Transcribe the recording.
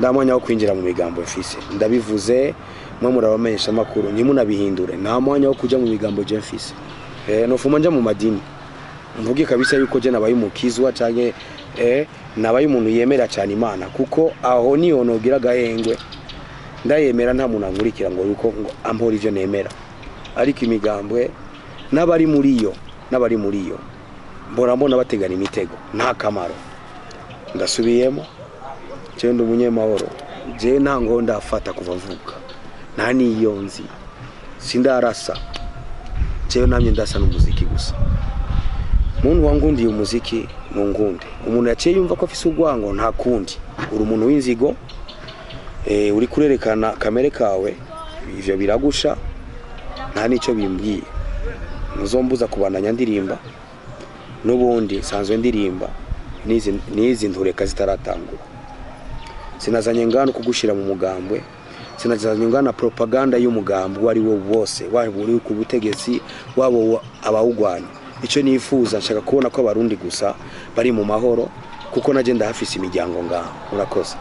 ndamwanya wo kwinjira mu migambo mfise ndabivuze mwe murabamenyesha makuru ntimunabihindure nta mwanya wo kuja mu migambo je mfise nofuma nja mu madini mvuge kabisa yuko je nabaye umukizwa canke nabaye umuntu yemera cyane Imana kuko aho niyo nogira gahengwe ndayemera nta muntu ankurikira ngo yuko ngo ampora ivyo nemera ariko imigambwe n'abari muri yo mbona bategana imitego nta kamaro ndasubiyemo je ndi umunyemahoro je ntango ndafata kuva mvuka nta niyo nzi sindarasa je namye ndasa n'umuziki gusa muntu wangundiye umuziki nungunde umuntu yaciye yumva ko afise urwango nta kundi uri umuntu w'inzigo uri kurerekana kamere kawe ivyo biragusha nta nico bimbwiye muzombuza kubandanya ndirimba n'ubundi sanzwe ndirimba nizi ntureka zitaratangura sinazanye ngano kugushira mu mugambwe sinazanye ngana propaganda y'umugambwe wari wo wose waba uri ku butegetsi wabo abawugwanya ico nifuza nshaka kubona ko abarundi gusa bari mu mahoro kuko naje ndahafise imiryango ngaho murakoze